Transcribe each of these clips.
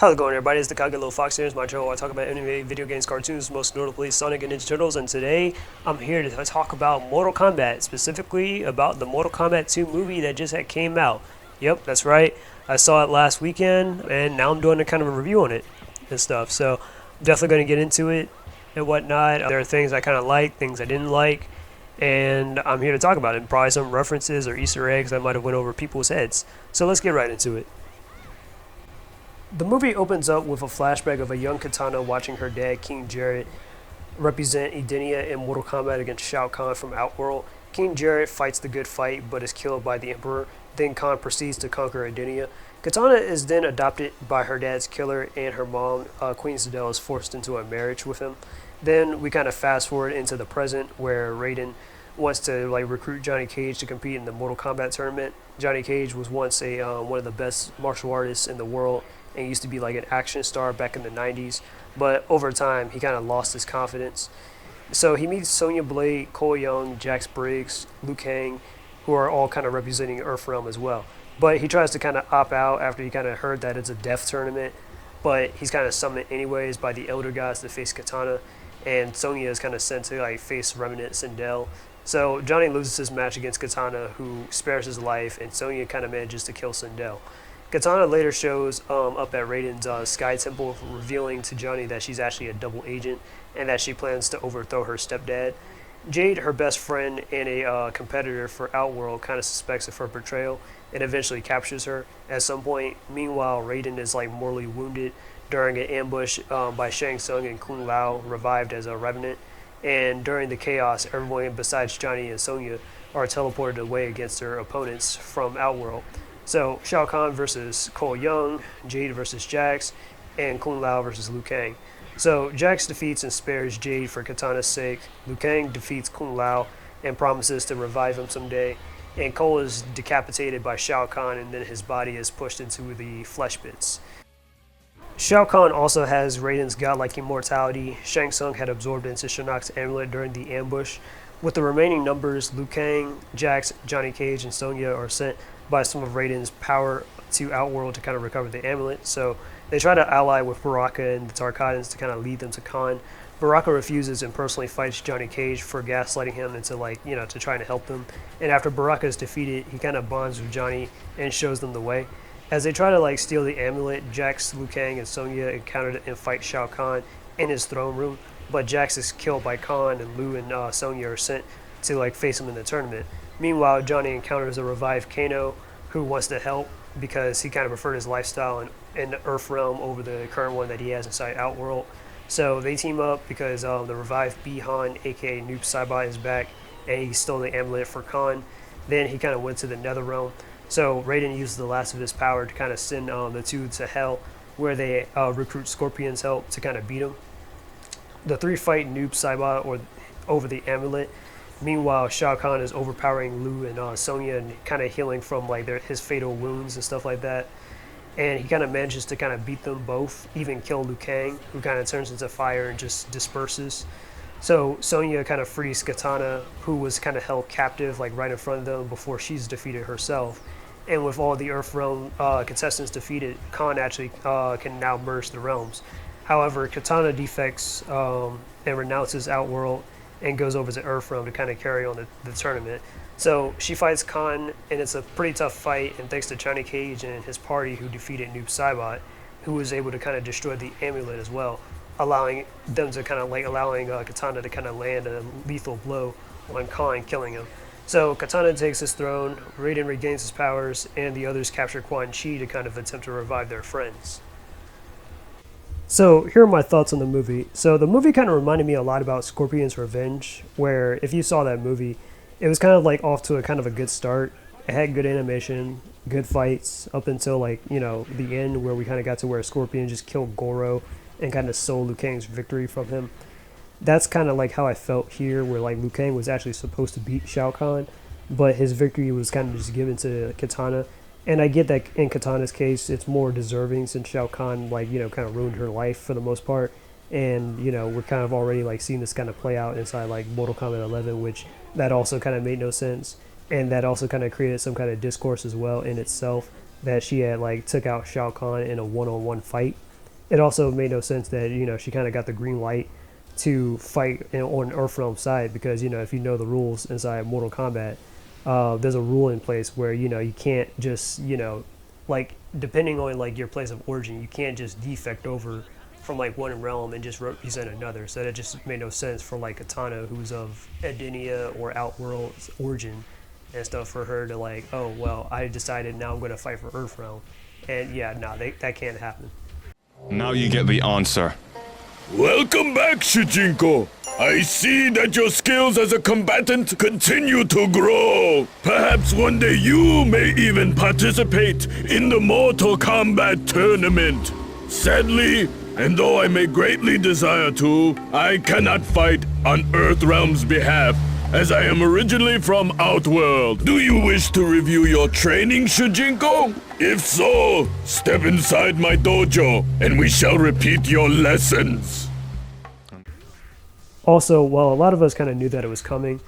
How's it going, everybody? It's the Kage Little Fox here. It's my channel where I talk about anime, video games, cartoons, most notably Sonic and Ninja Turtles. And today, I'm here to talk about Mortal Kombat, specifically about the Mortal Kombat 2 movie that just came out. Yep, that's right. I saw it last weekend, and now I'm doing a kind of a review on it and stuff. So, I'm definitely going to get into it and whatnot. There are things I kind of like, things I didn't like, and I'm here to talk about it. And probably some references or Easter eggs that might have went over people's heads. So let's get right into it. The movie opens up with a flashback of a young Katana watching her dad, King Jarrett, represent Edenia in Mortal Kombat against Shao Kahn from Outworld. King Jarrett fights the good fight but is killed by the Emperor. Then Kahn proceeds to conquer Edenia. Katana is then adopted by her dad's killer, and her mom, Queen Sindel, is forced into a marriage with him. Then we kind of fast forward into the present where Raiden wants to recruit Johnny Cage to compete in the Mortal Kombat tournament. Johnny Cage was once a one of the best martial artists in the world and used to be like an action star back in the 90s, but over time he kind of lost his confidence. So he meets Sonya Blade, Cole Young, Jax Briggs, Liu Kang, who are all kind of representing Earthrealm as well. But he tries to kind of opt out after he kind of heard that it's a death tournament, but he's kind of summoned anyways by the Elder Gods to face Katana, and Sonya is kind of sent to face Remnant Sindel. So Johnny loses his match against Katana, who spares his life, and Sonya kind of manages to kill Sindel. Katana later shows up at Raiden's Sky Temple, revealing to Johnny that she's actually a double agent and that she plans to overthrow her stepdad. Jade, her best friend and a competitor for Outworld, kind of suspects of her betrayal and eventually captures her at some point. Meanwhile, Raiden is mortally wounded during an ambush by Shang Tsung and Kung Lao, revived as a revenant. And during the chaos, everyone besides Johnny and Sonya are teleported away against their opponents from Outworld. So Shao Kahn versus Cole Young, Jade versus Jax, and Kung Lao versus Liu Kang. So Jax defeats and spares Jade for Katana's sake. Liu Kang defeats Kung Lao and promises to revive him someday. And Cole is decapitated by Shao Kahn, and then his body is pushed into the flesh bits. Shao Kahn also has Raiden's godlike immortality. Shang Tsung had absorbed into Shinnok's amulet during the ambush. With the remaining numbers, Liu Kang, Jax, Johnny Cage, and Sonya are sent by some of Raiden's power to Outworld to kind of recover the amulet. So they try to ally with Baraka and the Tarkatans to kind of lead them to Khan. Baraka refuses and personally fights Johnny Cage for gaslighting him into to trying to help them. And after Baraka is defeated, he kind of bonds with Johnny and shows them the way. As they try to steal the amulet, Jax, Liu Kang, and Sonya encounter and fight Shao Kahn in his throne room, but Jax is killed by Khan, and Liu and Sonya are sent to face him in the tournament. Meanwhile, Johnny encounters a revived Kano who wants to help because he kind of preferred his lifestyle in the Earth realm over the current one that he has inside Outworld. So they team up because the revived Bi-Han, aka Noob Saibot, is back, and he stole the amulet for Khan. Then he kind of went to the Nether realm. So Raiden used the last of his power to kind of send the two to Hell, where they recruit Scorpion's help to kind of beat him. The three fight Noob Saibot over the amulet. Meanwhile, Shao Kahn is overpowering Liu and Sonya and kind of healing from his fatal wounds and stuff like that. And he kind of manages to kind of beat them both, even kill Liu Kang, who kind of turns into fire and just disperses. So Sonya kind of frees Katana, who was kind of held captive right in front of them before she's defeated herself. And with all the Earth Realm contestants defeated, Khan actually can now merge the realms. However, Katana defects and renounces Outworld and goes over to Earthrealm to kind of carry on the tournament. So she fights Khan, and it's a pretty tough fight, and thanks to Johnny Cage and his party who defeated Noob Saibot, who was able to kind of destroy the amulet as well, allowing them to kind of allowing Katana to kind of land a lethal blow on Khan, killing him. So Katana takes his throne, Raiden regains his powers, and the others capture Quan Chi to kind of attempt to revive their friends. So here are my thoughts on the movie. So the movie kind of reminded me a lot about Scorpion's Revenge, where if you saw that movie, it was kind of off to a kind of a good start. It had good animation, good fights, up until the end where we kind of got to where Scorpion just killed Goro and kind of stole Liu Kang's victory from him. That's kind of how I felt here, where Liu Kang was actually supposed to beat Shao Kahn, but his victory was kind of just given to Katana. And I get that in Katana's case, it's more deserving since Shao Kahn, kind of ruined her life for the most part. And, we're kind of already, seeing this kind of play out inside, Mortal Kombat 11, which that also kind of made no sense. And that also kind of created some kind of discourse as well in itself, that she had, took out Shao Kahn in a one-on-one fight. it also made no sense that she kind of got the green light to fight on Earthrealm side because if you know the rules inside Mortal Kombat, there's a rule in place where you can't just like depending on like your place of origin, you can't just defect over from like one realm and just represent another. So that just made no sense for like Katana, who's of Edenia or Outworld's origin and stuff, for her to like, oh well, I decided now I'm going to fight for Earthrealm, and yeah, no, that can't happen. Now you get the answer. Welcome back, Shijinko. I see that your skills as a combatant continue to grow. Perhaps one day you may even participate in the Mortal Kombat tournament. Sadly, and though I may greatly desire to, I cannot fight on Earthrealm's behalf, as I am originally from Outworld. Do you wish to review your training, Shujinko? If so, step inside my dojo, and we shall repeat your lessons. Also, while a lot of us kind of knew that it was coming,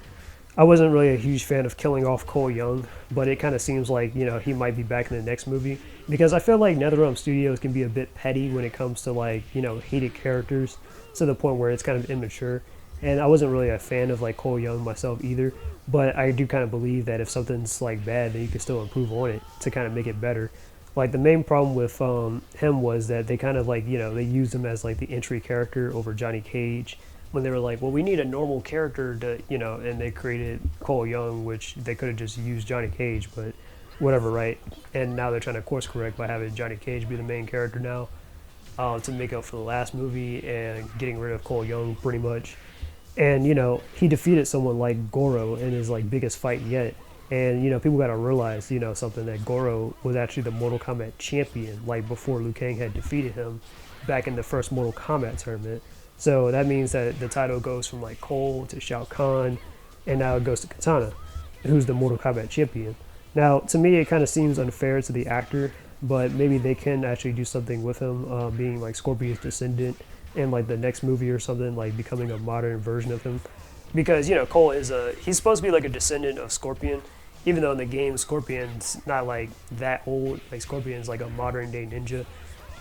I wasn't really a huge fan of killing off Cole Young, but it kind of seems like, he might be back in the next movie, because I feel like NetherRealm Studios can be a bit petty when it comes to like, hated characters, to the point where it's kind of immature. And I wasn't really a fan of like Cole Young myself either, but I do kind of believe that if something's like bad, then you can still improve on it to kind of make it better. Like the main problem with him was that they kind of like, they used him as like the entry character over Johnny Cage, when they were like, well, we need a normal character to, and they created Cole Young, which they could have just used Johnny Cage, but whatever, right? And now they're trying to course correct by having Johnny Cage be the main character now, to make up for the last movie and getting rid of Cole Young pretty much. And, he defeated someone like Goro in his like biggest fight yet. And, people got to realize, something, that Goro was actually the Mortal Kombat champion, like before Liu Kang had defeated him back in the first Mortal Kombat tournament. So that means that the title goes from like Cole to Shao Kahn, and now it goes to Katana, who's the Mortal Kombat champion. Now, to me, it kind of seems unfair to the actor, but maybe they can actually do something with him, being like Scorpion's descendant in like the next movie or something, like becoming a modern version of him. Because, Cole he's supposed to be like a descendant of Scorpion, even though in the game Scorpion's not like that old. Like Scorpion's like a modern day ninja.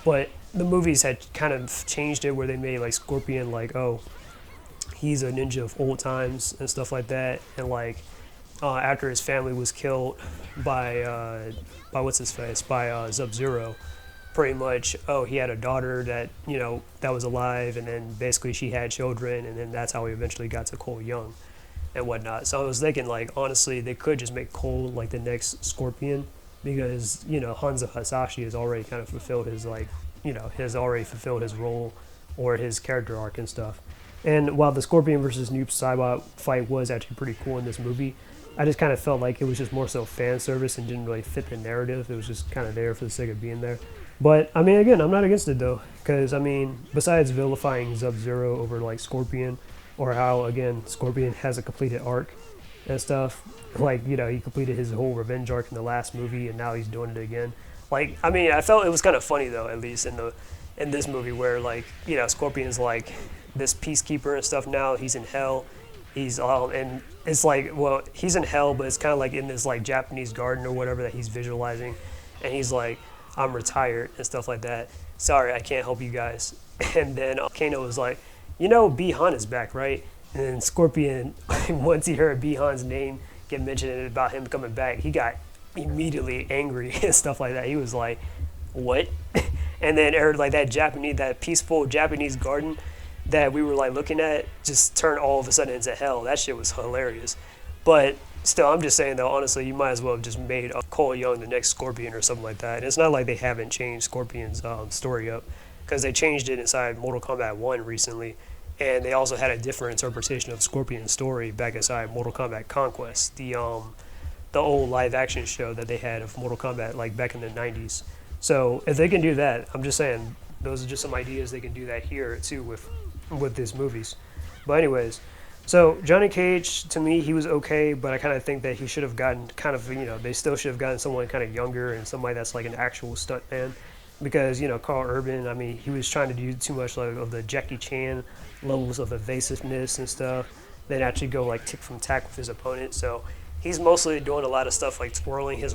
But the movies had kind of changed it where they made like Scorpion like, oh, he's a ninja of old times and stuff like that. And like after his family was killed by what's his face, by Sub-Zero, pretty much, oh, he had a daughter that that was alive, and then basically she had children, and then that's how he eventually got to Cole Young and whatnot. So I was thinking, like, honestly, they could just make Cole like the next Scorpion, because Hanzo Hasashi has already kind of fulfilled his like has already fulfilled his role or his character arc and stuff. And while the Scorpion versus Noob Saibot fight was actually pretty cool in this movie, I just kind of felt like it was just more so fan service and didn't really fit the narrative. It was just kind of there for the sake of being there. But I mean, again, I'm not against it though, because I mean, besides vilifying Sub-Zero over like Scorpion, or how again Scorpion has a completed arc and stuff, like he completed his whole revenge arc in the last movie, and now he's doing it again. Like, I mean, I felt it was kind of funny though, at least in this movie, where like Scorpion's like this peacekeeper and stuff. Now he's in hell. He's and it's like, well, he's in hell, but it's kind of like in this like Japanese garden or whatever that he's visualizing, and he's like, I'm retired and stuff like that. Sorry, I can't help you guys. And then Kano was like, Bi-Han is back, right? And then Scorpion, once he heard Bi-Han's name get mentioned about him coming back, he got immediately angry and stuff like that. He was like, what? And then like that peaceful Japanese garden that we were like looking at just turned all of a sudden into hell. That shit was hilarious. But still, I'm just saying though, honestly, you might as well have just made Cole Young the next Scorpion or something like that. And it's not like they haven't changed Scorpion's story up, because they changed it inside Mortal Kombat 1 recently, and they also had a different interpretation of Scorpion's story back inside Mortal Kombat Conquest, the old live action show that they had of Mortal Kombat like back in the 90s. So if they can do that, I'm just saying, those are just some ideas they can do that here too with these movies. But anyways, so Johnny Cage, to me, he was okay, but I kind of think that he should have gotten kind of, they still should have gotten someone kind of younger and somebody that's like an actual stuntman, because, Carl Urban, I mean, he was trying to do too much like of the Jackie Chan levels of evasiveness and stuff, then actually go like tick from tack with his opponent. So he's mostly doing a lot of stuff like twirling his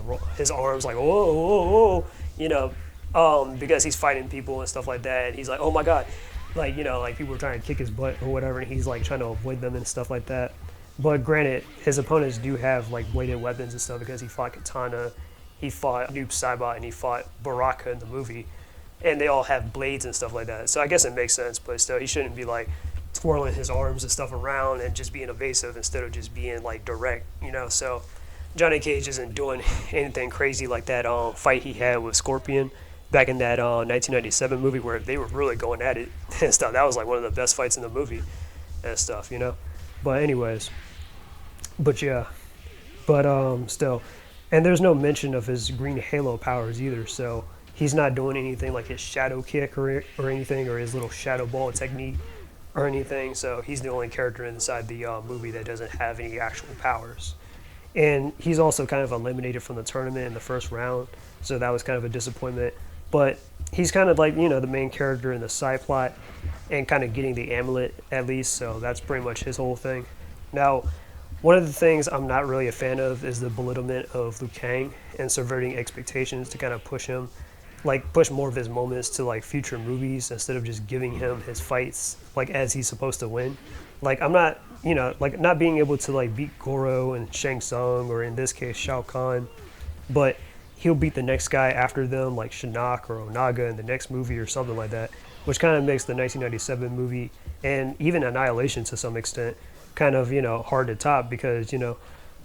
arms like, whoa, whoa, whoa, because he's fighting people and stuff like that. And he's like, oh my god, like like people were trying to kick his butt or whatever, and he's like trying to avoid them and stuff like that. But granted, his opponents do have like bladed weapons and stuff because he fought Katana, he fought Noob Saibot, and he fought Baraka in the movie, and they all have blades and stuff like that. So I guess it makes sense, but still, he shouldn't be like twirling his arms and stuff around and just being evasive instead of just being like direct. So Johnny Cage isn't doing anything crazy like that fight he had with Scorpion back in that 1997 movie where they were really going at it and stuff. That was like one of the best fights in the movie and stuff. But anyways, but yeah, but still, and there's no mention of his green halo powers either. So he's not doing anything like his shadow kick or anything, or his little shadow ball technique or anything. So he's the only character inside the movie that doesn't have any actual powers. And he's also kind of eliminated from the tournament in the first round, so that was kind of a disappointment. But he's kind of like, the main character in the side plot and kind of getting the amulet at least, so that's pretty much his whole thing. Now, one of the things I'm not really a fan of is the belittlement of Liu Kang and subverting expectations to kind of push him, like push more of his moments to like future movies instead of just giving him his fights like as he's supposed to win. Like I'm not, like not being able to like beat Goro and Shang Tsung, or in this case Shao Kahn, but he'll beat the next guy after them, like Shinnok or Onaga in the next movie or something like that, which kind of makes the 1997 movie and even Annihilation to some extent kind of, hard to top because,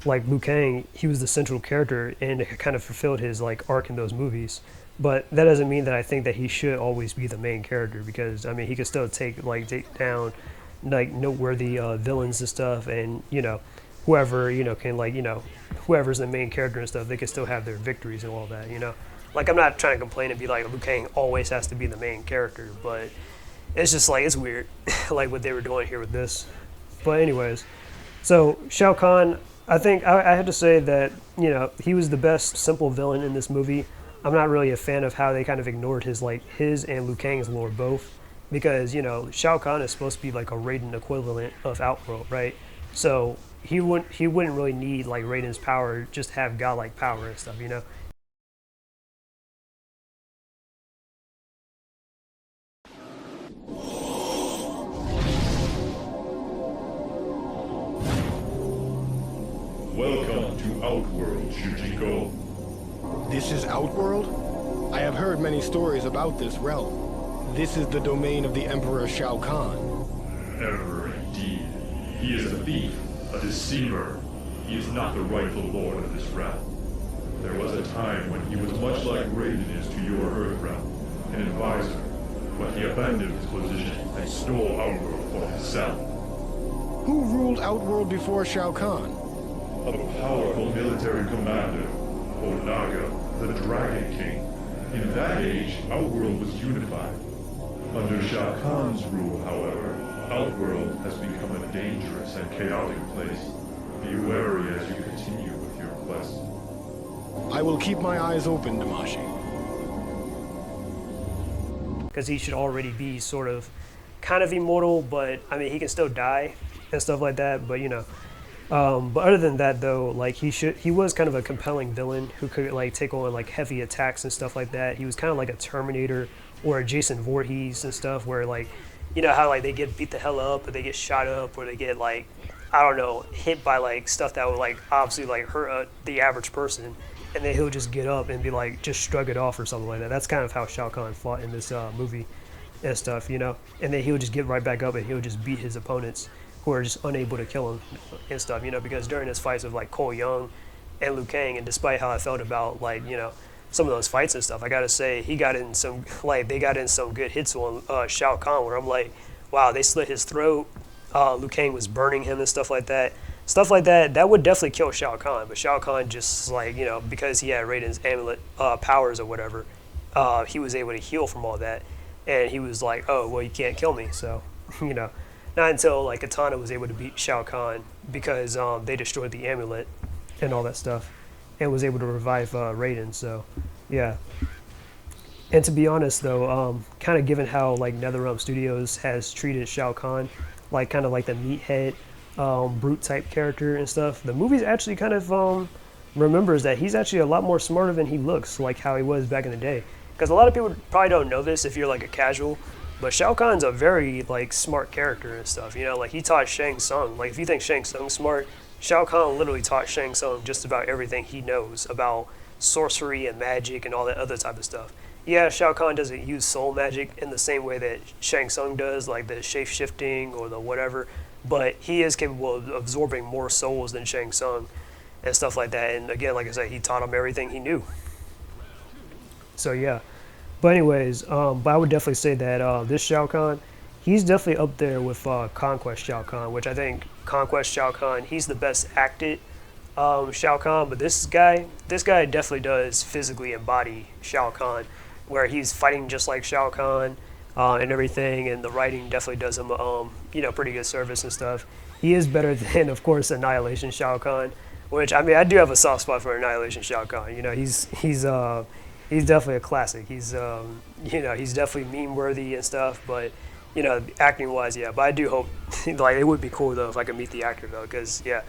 like Liu Kang, he was the central character and it kind of fulfilled his like arc in those movies. But that doesn't mean that I think that he should always be the main character because, I mean, he could still take down like noteworthy villains and stuff, and whoever can like whoever's the main character and stuff, they can still have their victories and all that. Like I'm not trying to complain and be like Liu Kang always has to be the main character, but it's just like it's weird like what they were doing here with this. But anyways, so Shao Kahn, I think I had to say that he was the best simple villain in this movie. I'm not really a fan of how they kind of ignored his and Liu Kang's lore both. Because, Shao Kahn is supposed to be like a Raiden equivalent of Outworld, right? So he wouldn't really need like Raiden's power, just have godlike power and stuff. Welcome to Outworld, Shujinko. This is Outworld? I have heard many stories about this realm. This is the domain of the Emperor Shao Kahn. Emperor indeed. He is a thief, a deceiver. He is not the rightful lord of this realm. There was a time when he was much like Raiden is to your Earth realm, an advisor, but he abandoned his position and stole Outworld for himself. Who ruled Outworld before Shao Kahn? A powerful military commander, Onaga, the Dragon King. In that age, Outworld was unified. Under Shao Kahn's rule, however, Outworld has become a dangerous and chaotic place. Be wary as you continue with your quest. I will keep my eyes open, Damashi. Because he should already be sort of kind of immortal, but I mean he can still die and stuff like that. But but other than that though, like he was kind of a compelling villain who could like take on like heavy attacks and stuff like that. He was kind of like a Terminator or a Jason Voorhees and stuff, where like how like they get beat the hell up or they get shot up or they get like I don't know hit by like stuff that would like obviously like hurt the average person, and then he'll just get up and be like just shrug it off or something like that. That's kind of how Shao Kahn fought in this movie and stuff, and then he'll just get right back up and he'll just beat his opponents who are just unable to kill him and stuff, because during his fights with like Cole Young and Liu Kang, and despite how I felt about like some of those fights and stuff, I gotta say they got in some good hits on Shao Kahn where I'm like, wow, they slit his throat. Liu Kang was burning him and stuff like that. Stuff like that, that would definitely kill Shao Kahn, but Shao Kahn just like, because he had Raiden's amulet powers or whatever, he was able to heal from all that. And he was like, oh, well, you can't kill me. So, not until like Katana was able to beat Shao Kahn because they destroyed the amulet and all that stuff and was able to revive Raiden. So, yeah. And to be honest, though, kind of given how like NetherRealm Studios has treated Shao Kahn, like kind of like the meathead, brute type character and stuff, the movie's actually kind of remembers that he's actually a lot more smarter than he looks, like how he was back in the day. because a lot of people probably don't know this if you're like a casual, but Shao Kahn's a very like smart character and stuff. You know, like he taught Shang Tsung. Like if you think Shang Tsung's smart, Shao Kahn literally taught Shang Tsung just about everything he knows about sorcery and magic and all that other type of stuff. Yeah, Shao Kahn doesn't use soul magic in the same way that Shang Tsung does, like the shape-shifting or the whatever, but he is capable of absorbing more souls than Shang Tsung and stuff like that. And again, like I said, he taught him everything he knew. So yeah. But anyways, but I would definitely say that this Shao Kahn, he's definitely up there with Conquest Shao Kahn, which I think Conquest Shao Kahn, he's the best acted Shao Kahn, but this guy definitely does physically embody Shao Kahn, where he's fighting just like Shao Kahn and everything, and the writing definitely does him, pretty good service and stuff. He is better than, of course, Annihilation Shao Kahn, which, I mean, I do have a soft spot for Annihilation Shao Kahn. You know, he's definitely a classic. He's definitely meme-worthy and stuff, but, you know, acting-wise, yeah. But I do hope, like, it would be cool, though, if I could meet the actor, though, because, yeah,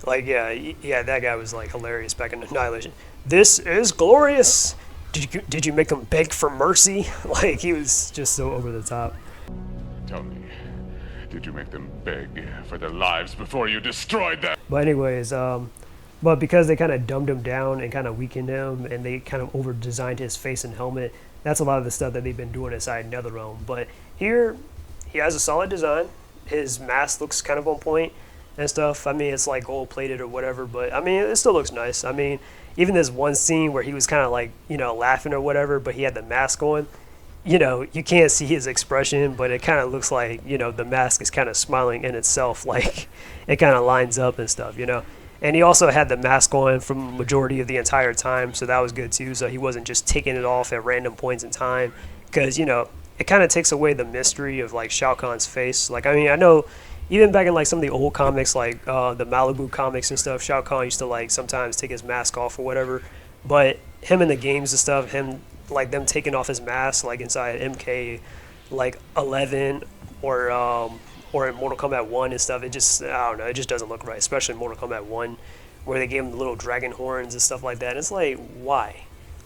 that guy was, like, hilarious back in Annihilation. This is glorious! Did you make them beg for mercy? Like, he was just so over the top. Tell me, did you make them beg for their lives before you destroyed them? But anyways, but because they kind of dumbed him down and kind of weakened him, and they kind of over-designed his face and helmet, that's a lot of the stuff that they've been doing inside NetherRealm. But here, he has a solid design. His mask looks kind of on point and stuff. I mean, it's like gold-plated or whatever, but I mean, it still looks nice. I mean, even this one scene where he was kind of like, you know, laughing or whatever, but he had the mask on, you know, you can't see his expression, but it kind of looks like, you know, the mask is kind of smiling in itself, like it kind of lines up and stuff, you know. And he also had the mask on from the majority of the entire time, so that was good too. So he wasn't just taking it off at random points in time, because, you know, it kind of takes away the mystery of like Shao Kahn's face. Like, I mean, I know even back in like some of the old comics, like the Malibu comics and stuff, Shao Kahn used to like sometimes take his mask off or whatever. But him in the games and stuff, him like them taking off his mask like inside MK like 11 or in Mortal Kombat 1 and stuff, it just, I don't know, it just doesn't look right, especially in Mortal Kombat 1 where they gave him the little dragon horns and stuff like that. It's like, why?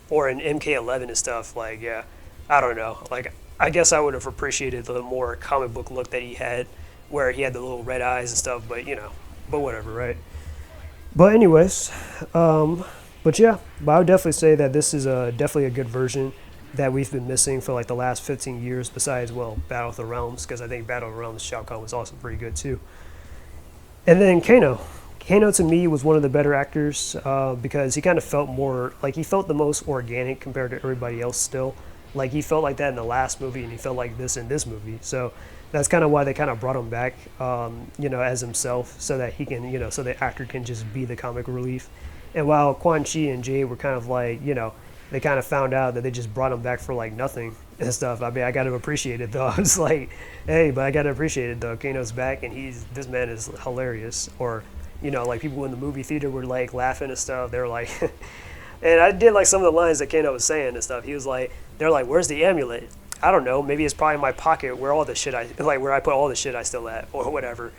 Or in MK11 and stuff, like, yeah, I don't know. Like, I guess I would have appreciated the more comic book look that he had, where he had the little red eyes and stuff, but, you know, but whatever, right? But anyways, but yeah, but I would definitely say that this is definitely a good version that we've been missing for like the last 15 years, besides, well, Battle of the Realms, because I think Battle of the Realms Shao Kahn was also pretty good too. And then Kano. Kano to me was one of the better actors because he kind of felt more, like he felt the most organic compared to everybody else still. Like he felt like that in the last movie and he felt like this in this movie. So that's kind of why they kind of brought him back, you know, as himself, so that he can, you know, so the actor can just be the comic relief. And while Quan Chi and Jade were kind of like, you know, they kind of found out that they just brought him back for like nothing and stuff. I mean, I got to appreciate it though. I was like, hey, but I got to appreciate it though. Kano's back and this man is hilarious. Or, you know, like people in the movie theater were like laughing and stuff. They were like, and I did like some of the lines that Kano was saying and stuff. He was like, they're like, where's the amulet? I don't know. Maybe it's probably in my pocket where all the shit where I put all the shit I still at or whatever.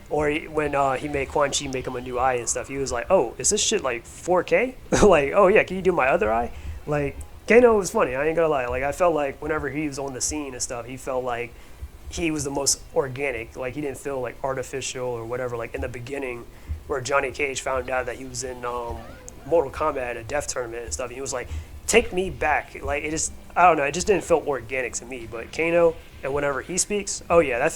Or when he made Quan Chi make him a new eye and stuff, he was like, oh, is this shit like 4K? Like, oh yeah, can you do my other eye? Like, Kano was funny, I ain't gonna lie. Like, I felt like whenever he was on the scene and stuff, he felt like he was the most organic. Like, he didn't feel like artificial or whatever. Like, in the beginning, where Johnny Cage found out that he was in Mortal Kombat at a death tournament and stuff, he was like, take me back. Like, it just, I don't know, it just didn't feel organic to me. But Kano, and whenever he speaks, oh yeah, that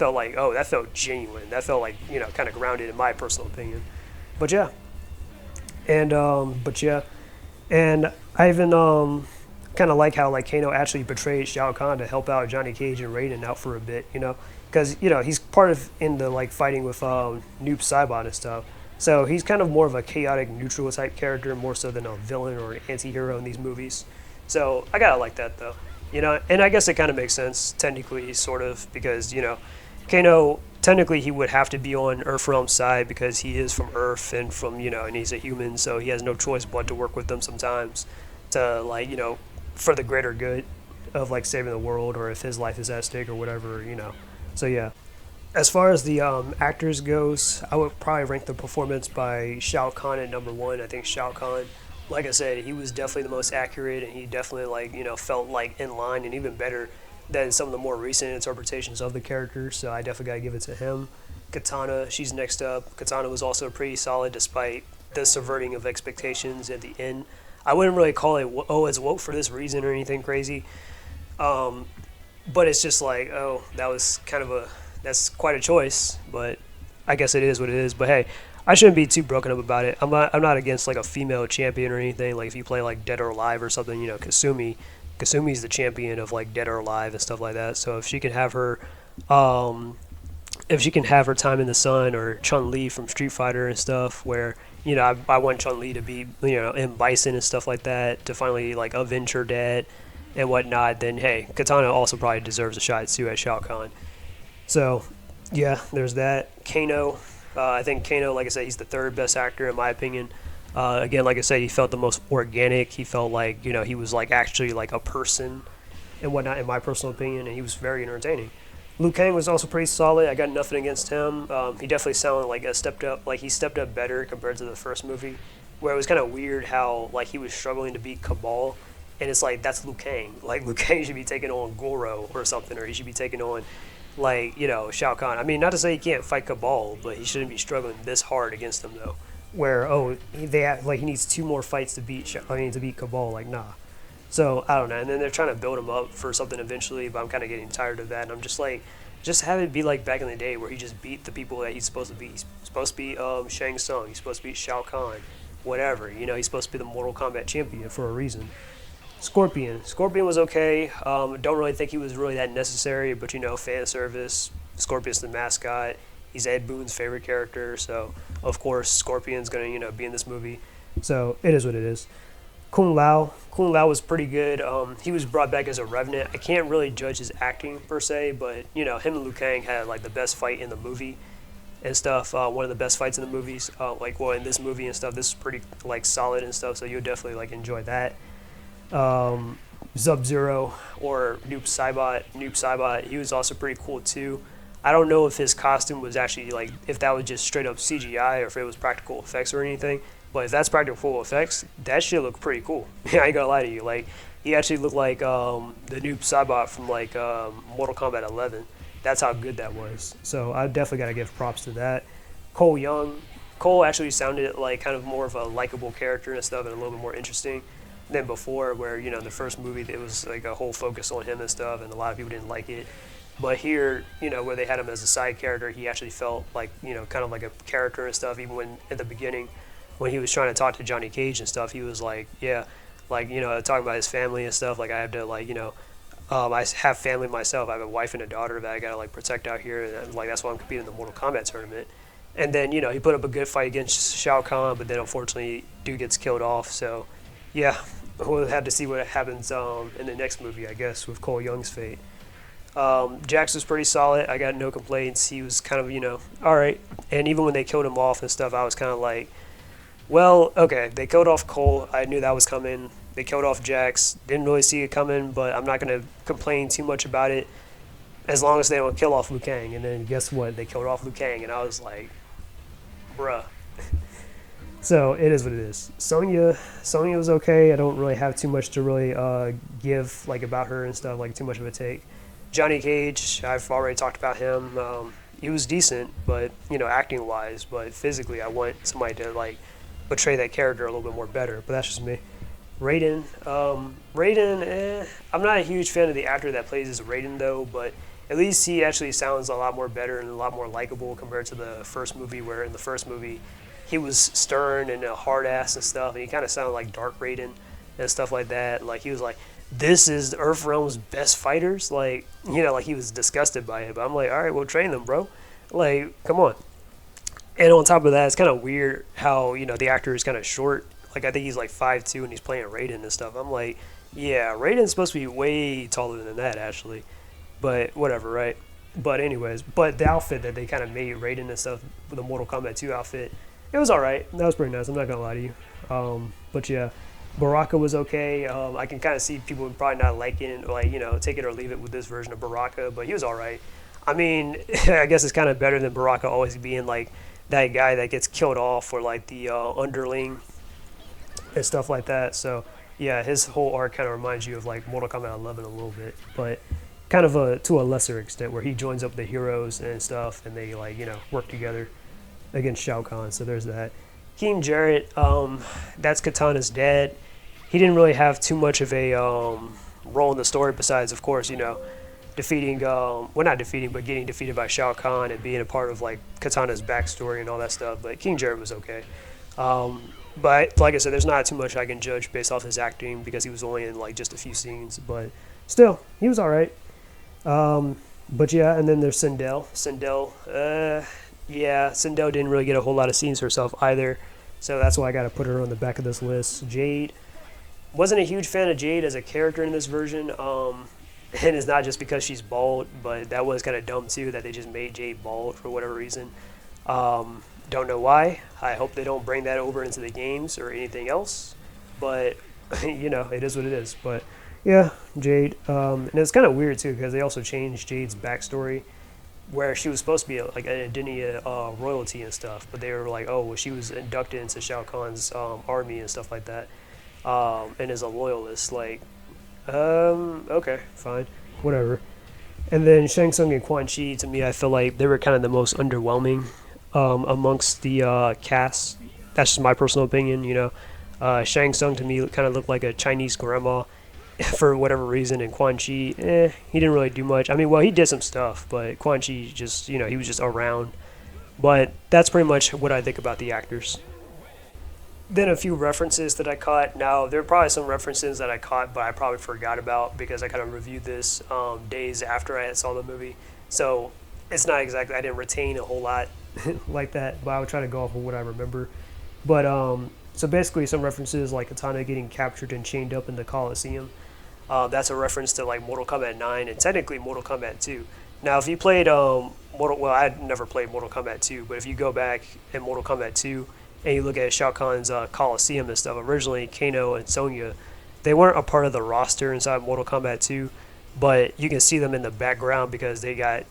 felt genuine. That felt like, you know, kind of grounded in my personal opinion. But yeah. And, and I even kind of like how like Kano actually betrayed Shao Kahn to help out Johnny Cage and Raiden out for a bit, you know, because, you know, he's part of in the like fighting with Noob Saibot and stuff. So he's kind of more of a chaotic neutral type character, more so than a villain or an anti-hero in these movies. So I gotta like that though, you know, and I guess it kind of makes sense technically, sort of, because, you know, Kano, technically he would have to be on Earthrealm's side because he is from Earth and from, you know, and he's a human, so he has no choice but to work with them sometimes to, like, you know, for the greater good of like saving the world, or if his life is at stake or whatever, you know. So yeah. As far as the actors goes, I would probably rank the performance by Shao Kahn at number one. I think Shao Kahn like I said, he was definitely the most accurate, and he definitely felt like in line and even better than some of the more recent interpretations of the character. So I definitely got to give it to him. Katana, she's next up. Katana was also pretty solid despite the subverting of expectations at the end. I wouldn't really call it, oh, it's woke for this reason or anything crazy. But it's just like, oh, that's quite a choice. But I guess it is what it is. But hey, I shouldn't be too broken up about it. I'm not against like a female champion or anything. Like if you play like Dead or Alive or something, Kasumi's the champion of like Dead or Alive and stuff like that. So if she can have her, time in the sun, or Chun-Li from Street Fighter and stuff, where I want Chun-Li to be in Bison and stuff like that to finally like avenge her dad and whatnot. Then hey, Katana also probably deserves a shot too at Shao Kahn. So yeah, there's that. Kano. I think Kano, like I said, he's the third best actor in my opinion. Again, like I said, he felt the most organic. He felt like, he was like actually like a person and whatnot, in my personal opinion, and he was very entertaining. Liu Kang was also pretty solid. I got nothing against him. He definitely sounded like he stepped up better compared to the first movie, where it was kind of weird how like he was struggling to beat Cabal, and it's like that's Liu Kang. Like Liu Kang should be taking on Goro or something, or he should be taking on Shao Kahn. I mean, not to say he can't fight Cabal, but he shouldn't be struggling this hard against him though. Where he needs 2 more fights to beat Cabal. Like nah. So I don't know. And then they're trying to build him up for something eventually, but I'm kind of getting tired of that. And I'm just like, just have it be like back in the day where he just beat the people that he's supposed to beat. He's supposed to be Shang Tsung. He's supposed to be Shao Kahn. Whatever. He's supposed to be the Mortal Kombat champion for a reason. Scorpion was okay. Don't really think he was really that necessary, but fan service. Scorpion's the mascot. He's Ed Boon's favorite character, so of course Scorpion's gonna be in this movie. So it is what it is. Kung Lao was pretty good. He was brought back as a Revenant. I can't really judge his acting per se, but him and Liu Kang had like the best fight in the movie and stuff. One of the best fights in the movies. In this movie and stuff. This is pretty like solid and stuff. So you'll definitely like enjoy that. Sub-Zero or Noob Saibot. He was also pretty cool too. I don't know if his costume was actually if that was just straight up CGI or if it was practical effects or anything. But if that's practical effects, that shit looked pretty cool. I ain't gonna lie to you. Like he actually looked like the Noob Saibot from Mortal Kombat 11. That's how good that was. So I definitely gotta give props to that. Cole actually sounded like kind of more of a likable character and stuff, and a little bit more interesting than before. Where the first movie it was like a whole focus on him and stuff, and a lot of people didn't like it. But here, where they had him as a side character, he actually felt like, kind of like a character and stuff. Even when, at the beginning, when he was trying to talk to Johnny Cage and stuff, he was like, yeah, talking about his family and stuff. Like, I have to, I have family myself. I have a wife and a daughter that I got to, protect out here. And, that's why I'm competing in the Mortal Kombat tournament. And then, he put up a good fight against Shao Kahn, but then, unfortunately, dude gets killed off. So, yeah, we'll have to see what happens in the next movie, I guess, with Cole Young's fate. Jax was pretty solid. I got no complaints. He was kind of, all right. And even when they killed him off and stuff, I was kind of like, well, okay, they killed off Cole. I knew that was coming. They killed off Jax. Didn't really see it coming, but I'm not going to complain too much about it as long as they don't kill off Liu Kang. And then guess what? They killed off Liu Kang, and I was like, bruh. So it is what it is. Sonya was okay. I don't really have too much to really give about her and stuff, too much of a take. Johnny Cage, I've already talked about him. He was decent, but acting wise, but physically, I want somebody to portray that character a little bit more better. But that's just me. Raiden, I'm not a huge fan of the actor that plays as Raiden though, but at least he actually sounds a lot more better and a lot more likable compared to the first movie, where in the first movie he was stern and a hard ass and stuff, and he kind of sounded like Dark Raiden and stuff like that. Like he was like, this is Earthrealm's best fighters. He was disgusted by it. But I'm like, all right, well, train them, bro. Come on. And on top of that, it's kind of weird how, the actor is kind of short. I think he's 5'2", and he's playing Raiden and stuff. I'm like, yeah, Raiden's supposed to be way taller than that, actually. But whatever, right? But anyways, the outfit that they kind of made Raiden and stuff, with the Mortal Kombat 2 outfit, it was all right. That was pretty nice. I'm not going to lie to you. But yeah. Baraka was okay. I can kind of see people probably not liking it, take it or leave it with this version of Baraka, but he was all right. I mean, I guess it's kind of better than Baraka always being that guy that gets killed off or the underling and stuff like that. So yeah, his whole arc kind of reminds you of like Mortal Kombat 11 a little bit, but kind of to a lesser extent, where he joins up with the heroes and stuff, and they like work together against Shao Kahn. So there's that. King Jarrett, that's Katana's dad. He didn't really have too much of a role in the story besides, of course, defeating, well, not defeating, but getting defeated by Shao Kahn and being a part of like Katana's backstory and all that stuff. But King Jarrett was okay. But like I said, there's not too much I can judge based off his acting because he was only in like just a few scenes. But still, he was all right. But yeah, and then there's Sindel. Sindel didn't really get a whole lot of scenes herself either. So that's why I got to put her on the back of this list. Jade. Wasn't a huge fan of Jade as a character in this version. And it's not just because she's bald, but that was kind of dumb too that they just made Jade bald for whatever reason. Don't know why. I hope they don't bring that over into the games or anything else. But, it is what it is. But, yeah, Jade. And it's kind of weird, too, because they also changed Jade's backstory where she was supposed to be like an Edenia royalty and stuff. But they were like, oh, well, she was inducted into Shao Kahn's army and stuff like that. And is a loyalist. Like, okay, fine. Whatever. And then Shang Tsung and Quan Chi, to me, I feel like they were kind of the most underwhelming amongst the cast. That's just my personal opinion, Shang Tsung to me kind of looked like a Chinese grandma for whatever reason, and Quan Chi, he didn't really do much. I mean, well, he did some stuff, but Quan Chi just, he was just around. But that's pretty much what I think about the actors. Then a few references that I caught. Now, there are probably some references that I caught, but I probably forgot about because I kind of reviewed this days after I saw the movie. So it's not exactly, I didn't retain a whole lot like that, but I would try to go off of what I remember. But so basically some references like Katana getting captured and chained up in the Coliseum. That's a reference to like Mortal Kombat 9 and technically Mortal Kombat 2. Now if you played I never played Mortal Kombat 2, but if you go back in Mortal Kombat 2 and you look at Shao Kahn's Coliseum and stuff, originally Kano and Sonya, they weren't a part of the roster inside Mortal Kombat 2. But you can see them in the background because they got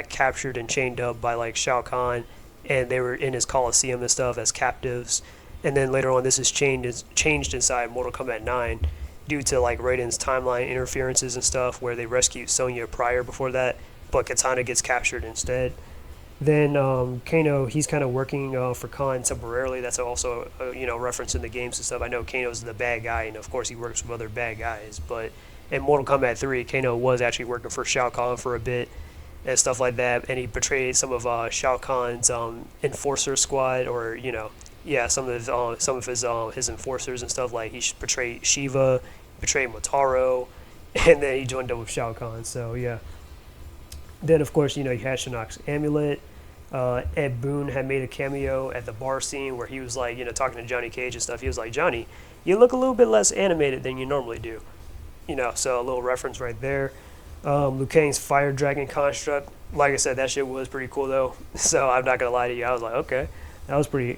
captured and chained up by like Shao Kahn, and they were in his Coliseum and stuff as captives. And then later on, this is changed inside Mortal Kombat 9 due to like Raiden's timeline interferences and stuff, where they rescued Sonya before that, but Katana gets captured instead. Then Kano, he's kind of working for Khan temporarily. That's also reference in the games and stuff. I know Kano's the bad guy, and of course he works with other bad guys, but in Mortal Kombat 3, Kano was actually working for Shao Kahn for a bit and stuff like that, and he betrayed some of Shao Kahn's enforcer squad, or some of his enforcers and stuff. Like he betrayed Shiva, betrayed Motaro, and then he joined up with Shao Kahn. So yeah. Then of course you had Shinnok's amulet. Ed Boon had made a cameo at the bar scene where he was like talking to Johnny Cage and stuff. He was like, Johnny, you look a little bit less animated than you normally do. So a little reference right there. Liu Kang's fire dragon construct. Like I said, that shit was pretty cool though. So I'm not gonna lie to you. I was like, okay, that was pretty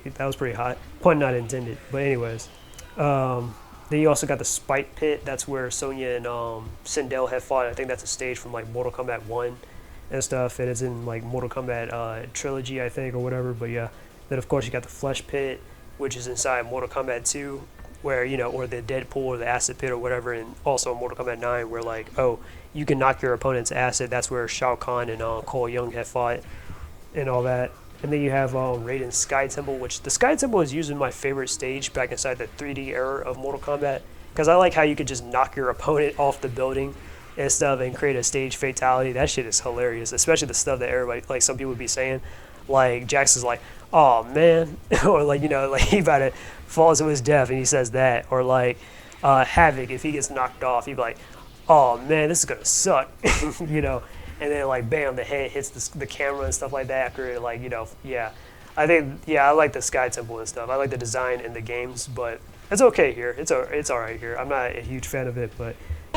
hot. Pun not intended. But anyways, then you also got the Spite Pit. That's where Sonya and Sindel had fought. I think that's a stage from like Mortal Kombat 1 and stuff. And it's in like Mortal Kombat trilogy, I think, or whatever. But yeah, then of course you got the Flesh Pit, which is inside Mortal Kombat 2. Where, or the Deadpool or the Acid Pit or whatever, and also Mortal Kombat 9 where like, oh, you can knock your opponent's acid. That's where Shao Kahn and Cole Young had fought and all that. And then you have Raiden's Sky Temple, which the Sky Temple is usually my favorite stage back inside the 3D era of Mortal Kombat, because I like how you could just knock your opponent off the building and stuff and create a stage fatality. That shit is hilarious, especially the stuff that everybody, like some people would be saying. Like Jackson's like, oh man, or like like he about to fall to his death and he says that, or like Havoc, if he gets knocked off, he'd be like, oh man, this is gonna suck, and then like bam, the head hits the camera and stuff like that after like yeah, I think I like the Sky Temple and stuff. I like the design in the games, but it's okay here. It's all right here. I'm not a huge fan of it, but. Oh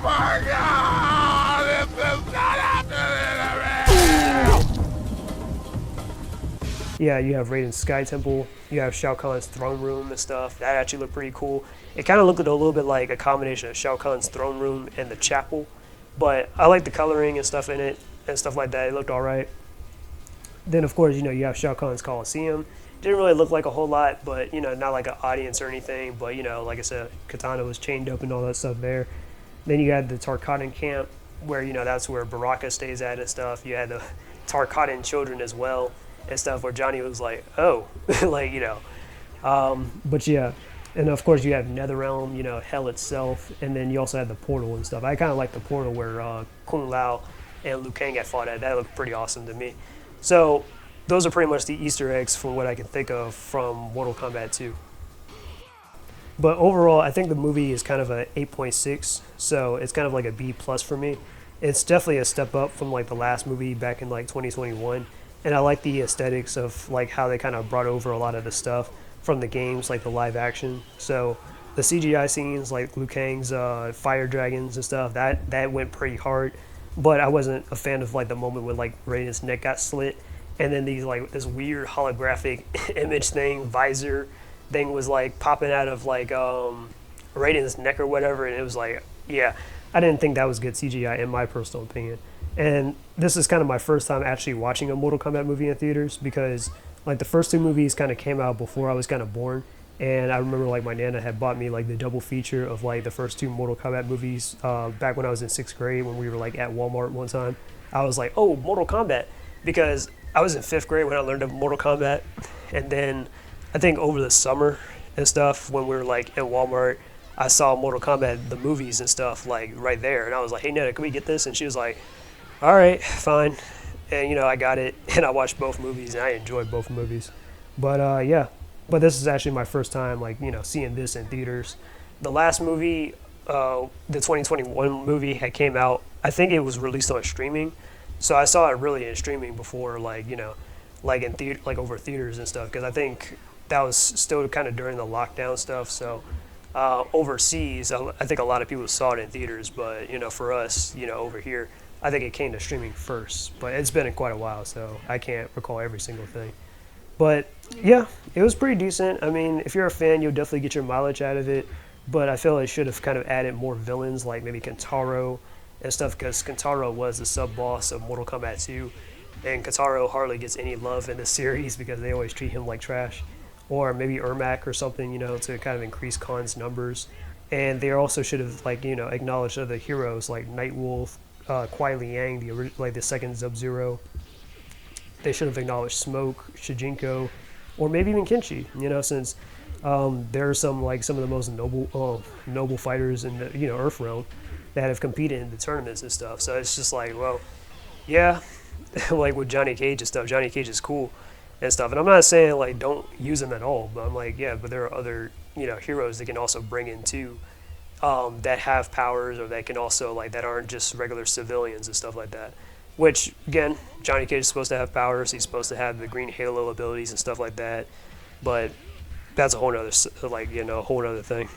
my God! Yeah, you have Raiden's Sky Temple. You have Shao Kahn's throne room and stuff. That actually looked pretty cool. It kind of looked a little bit like a combination of Shao Kahn's throne room and the chapel, but I like the coloring and stuff in it and stuff like that. It looked all right. Then, of course, you have Shao Kahn's Coliseum. Didn't really look like a whole lot, but, not like an audience or anything. But, like I said, Katana was chained up and all that stuff there. Then you had the Tarkatan camp where, that's where Baraka stays at and stuff. You had the Tarkatan children as well and stuff where Johnny was like, oh, but yeah. And, of course, you have Netherrealm, hell itself. And then you also had the portal and stuff. I kind of like the portal where Kung Lao and Liu Kang had fought at. That looked pretty awesome to me. So those are pretty much the Easter eggs from what I can think of from Mortal Kombat 2. But overall, I think the movie is kind of a 8.6, so it's kind of like a B plus for me. It's definitely a step up from like the last movie back in like 2021, and I like the aesthetics of like how they kind of brought over a lot of the stuff from the games, like the live action. So the CGI scenes, like Liu Kang's fire dragons and stuff, that went pretty hard. But I wasn't a fan of like the moment when like Raiden's neck got slit, and then this weird holographic image thing, visor thing was like popping out of like Raiden's neck or whatever, and it was like, yeah, I didn't think that was good CGI in my personal opinion. And this is kind of my first time actually watching a Mortal Kombat movie in theaters, because like the first two movies kind of came out before I was kind of born. And I remember like my Nana had bought me like the double feature of like the first two Mortal Kombat movies back when I was in 6th grade when we were like at Walmart one time. I was like, oh, Mortal Kombat, because I was in 5th grade when I learned of Mortal Kombat. And then I think over the summer and stuff when we were like at Walmart, I saw Mortal Kombat, the movies and stuff like right there. And I was like, hey, Nana, can we get this? And she was like, all right, fine. And, I got it and I watched both movies and I enjoyed both movies. But yeah. But this is actually my first time, like, seeing this in theaters. The last movie, the 2021 movie had came out, I think it was released on streaming. So I saw it really in streaming before, like, like in theater, like over theaters and stuff. Because I think that was still kind of during the lockdown stuff. So overseas, I think a lot of people saw it in theaters. But, for us, over here, I think it came to streaming first. But it's been in quite a while, so I can't recall every single thing. But yeah, it was pretty decent. I mean, if you're a fan, you'll definitely get your mileage out of it. But I feel it should have kind of added more villains, like maybe Kentaro and stuff, because Kentaro was the sub-boss of Mortal Kombat 2. And Kentaro hardly gets any love in the series because they always treat him like trash. Or maybe Ermac or something, to kind of increase Khan's numbers. And they also should have, like, acknowledged other heroes like Nightwolf, Kuai Liang, the second Sub-Zero. They should have acknowledged Smoke, Shijinko, or maybe even Kenshi, since there are some of the most noble fighters in the Earthrealm that have competed in the tournaments and stuff. So it's just like, well, yeah, like with Johnny Cage and stuff. Johnny Cage is cool and stuff, and I'm not saying like don't use him at all, but I'm like, yeah, but there are other heroes that can also bring in too, that have powers or that can also like that aren't just regular civilians and stuff like that. Which, again, Johnny Cage is supposed to have powers. He's supposed to have the green halo abilities and stuff like that. But that's a whole other, whole other thing.